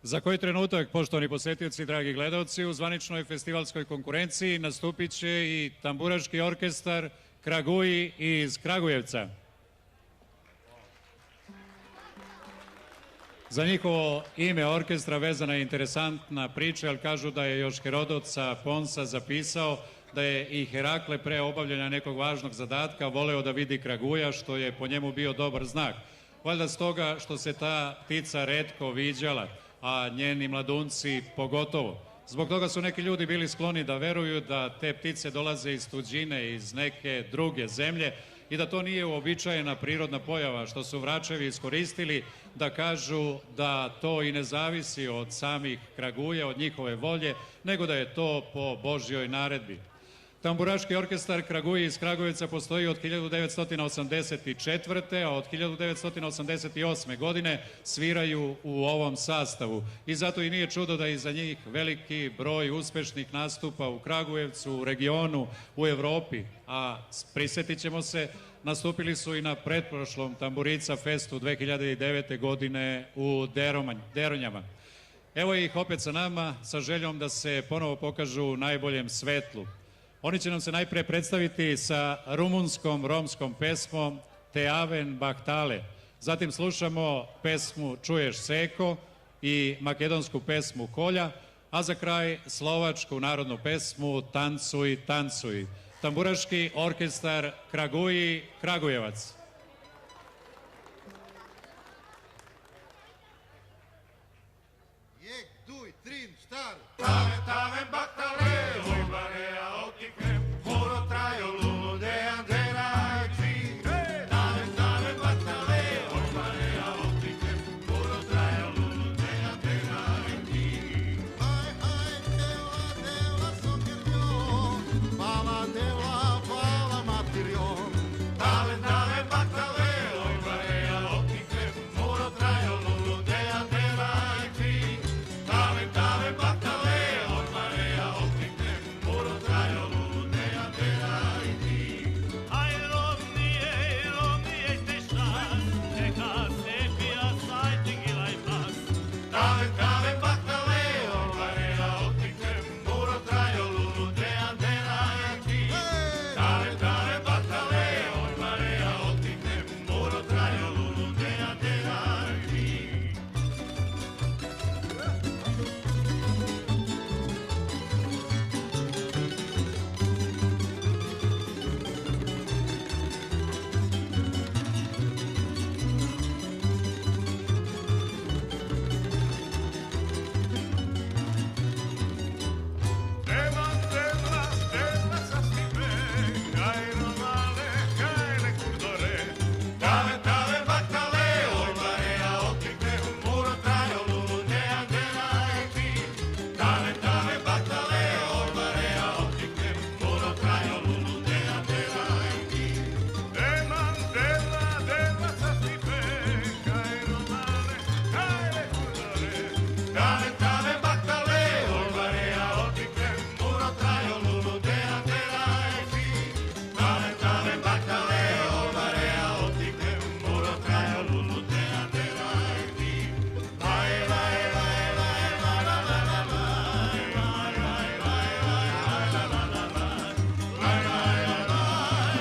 Za koji trenutak, poštovani posjetioci i dragi gledalci, u zvaničnoj festivalskoj konkurenciji nastupit će i tamburaški orkestar Kraguji iz Kragujevca. Za njihovo ime orkestra vezana je interesantna priča, jer kažu da je još Herodot sa Ponsa zapisao da je i Herakle pre obavljanja nekog važnog zadatka voleo da vidi Kraguja, što je po njemu bio dobar znak. Valjda stoga što se ta ptica retko viđala, a njeni mladunci pogotovo. Zbog toga su neki ljudi bili skloni da veruju da te ptice dolaze iz tuđine, iz neke druge zemlje i da to nije uobičajena prirodna pojava, što su Vračevi iskoristili da kažu da to i ne zavisi od samih Kraguja, od njihove volje, nego da je to po Božjoj naredbi. Tamburaški orkestar Kraguji iz Kragujevca postoji od 1984. a od 1988. godine sviraju u ovom sastavu. I zato i nije čudo da je iza njih veliki broj uspešnih nastupa u Kragujevcu, u regionu, u Evropi. A prisjetit ćemo se, nastupili su i na pretprošlom Tamburica festu 2009. godine u Deronjama. Evo ih opet sa nama, sa željom da se ponovo pokažu u najboljem svetlu. Oni će nam se najpre predstaviti sa rumunskom romskom pesmom Te Aven Bahtale. Zatim slušamo pesmu Čuješ Seko i makedonsku pesmu Kolja, a za kraj slovačku narodnu pesmu Tancuj, tancuj. Tamburaški orkestar Kraguji, Kragujevac. Jek, duj, trin, štar. Taven, taven, bahtale, ojbarea, otikrem, moro trajo, lulu, dejan, dera, ekvi. Taven, taven, bahtale, ojbarea, otikrem, moro trajo, lulu, dejan, dera, ekvi. Aj, aj, dela, dela, sokirjon, pala, dela, pala, matirjon. Taven, taven, bahtale, ojbarea, otikrem, moro trajo, lulu, dejan, dera, ekvi. Taven, taven, bahtale, ojbarea, otikrem, moro trajo, lulu, dejan, dera, ekvi. Aj Romnije, Romnije ste šas, neka se pija sajti gilaj pas. Taven, taven, bahtale, ojbarea, otikrem, moro trajo, lulu, dejan, dera, ekvi. Taven, taven, bahtale, ojbarea, otikrem, moro trajo, lulu, dejan, dera, ekvi. Devan, devla, devla sa stipe, kaj romale, kaj ne kurdore. Taven, taven, bahtale, ojbarea, otikrem, moro trajo, lulu, dejan, dera, ekvi. Taven, taven, bahtale, ojbarea, otikrem, moro trajo, lulu, dejan, dera, ekvi. Devan, devla, devla sa stipe, kaj romale, kaj ne kurdore. Taven, taven, bahtale, ojbarea, otikrem, moro trajo, lulu, dejan, dera, ekvi. Taven, taven, bahtale, ojbarea, otikrem, moro trajo, lulu, dejan, dera, ekvi. Lai, lai, lai, lai, lai, la, la, la, lai, lai, lai, lai, lai, lai, la, la, la, lai. Lai, lai, lai, lai,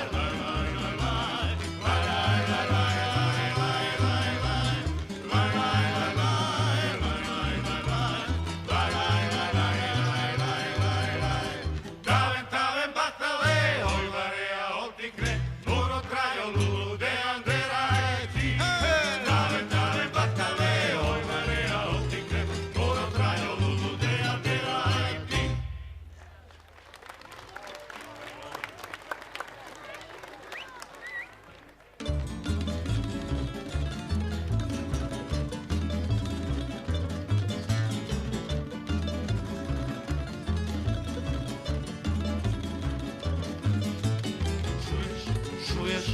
lai, lai, lai, lai. Lai, lai, lai, lai, lai, lai, lai, lai. Lai, lai, lai, lai, lai, lai, lai, lai. Lai, lai, lai, lai, lai, lai, lai, lai. Taven, taven, bahtale, ojbarea, otikrem, moro trajo, lulu, dejan, dera, ekvi. Taven, taven, bahtale, ojbarea, otikrem, moro trajo, lulu, dejan, dera, ekvi. Čuješ, čuješ,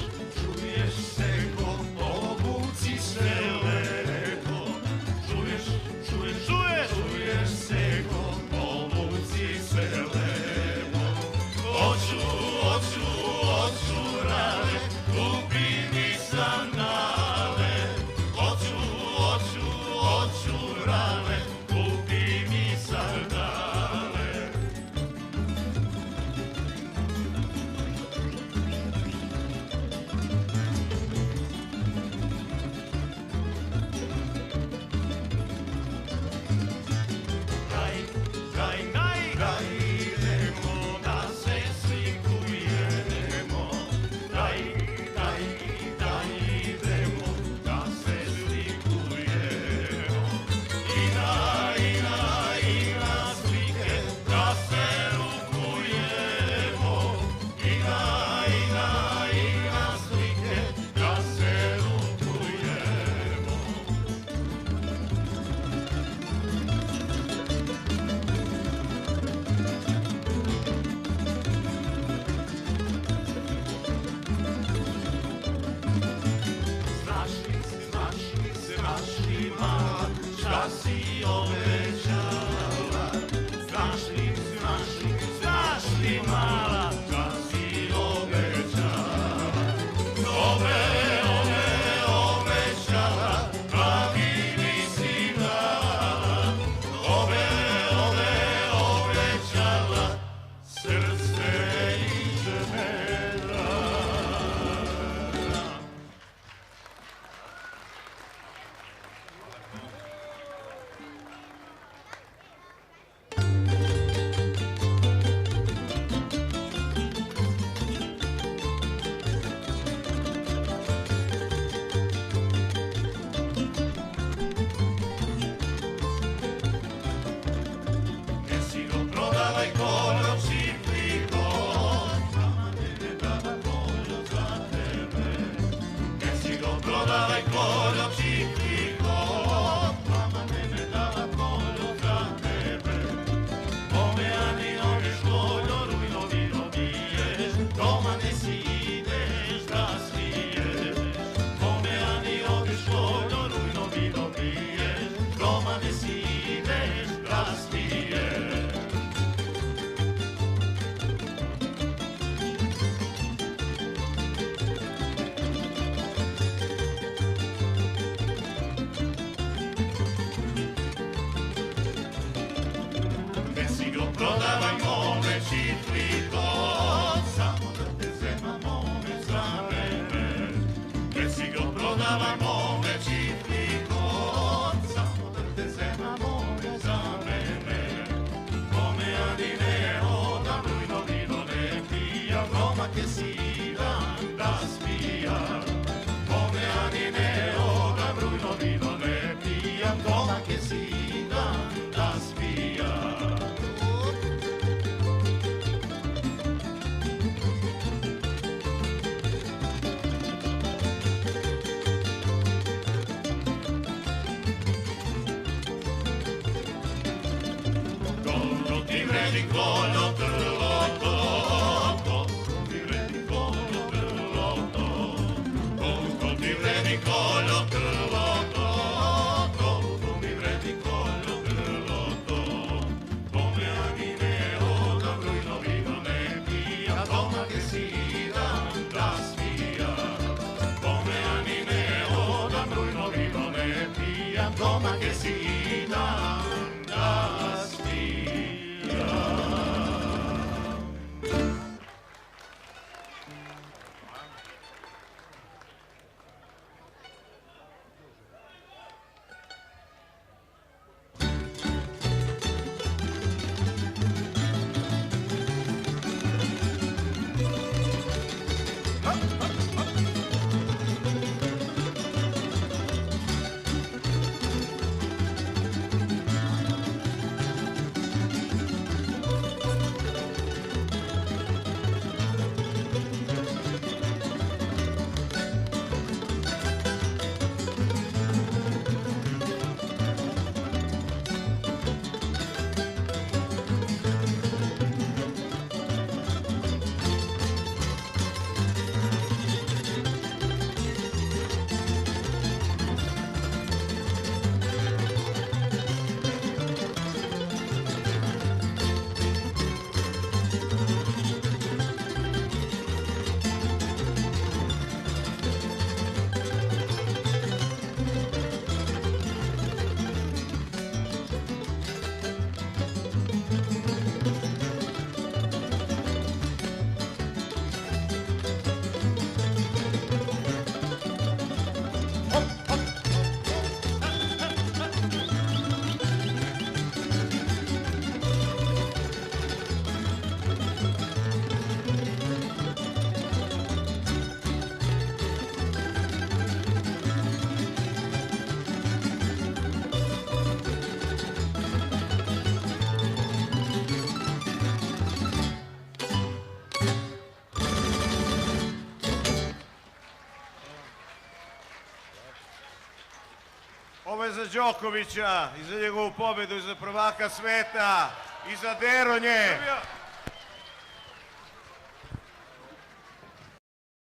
da si obećala, znaš li mala, da si obećala, obećala, a mi nisi dala, obećala, srce iz medra. Nesi go prodala i koljo si fliko, sama mene dala koljo za tebe. Nesi go prodala i koljo si fliko, sama mene dala koljo za tebe. Come ani noćeš koljo, rujno vino piješ, doma ne si ideš da smiješ. Come ani noćeš koljo, rujno vino piješ, doma ne si ideš da smiješ. Ne si go prodavaj mome čitliko, samo da te zema mome za mene. Ne si go prodavaj mome čitliko, samo da te zema mome za mene. Come ani ne odam, rujno vino ne pijam, doma che si dan da spijam. Come ani ne odam, rujno vino ne pijam, doma che si dan da spijam. Koliko ti vredi koljo trloto, koliko ti vredi koljo trloto, koliko ti vredi koljo trloto, koliko mi vredi koljo trloto. Come ani ne odam, rujno vino ne pijam, doma che si dan da smijam. Come ani ne odam, rujno vino ne pijam, doma che si dan da smijam. Ovo je za Đokovića i za njegovu pobedu i za prvaka sveta i za Deronje.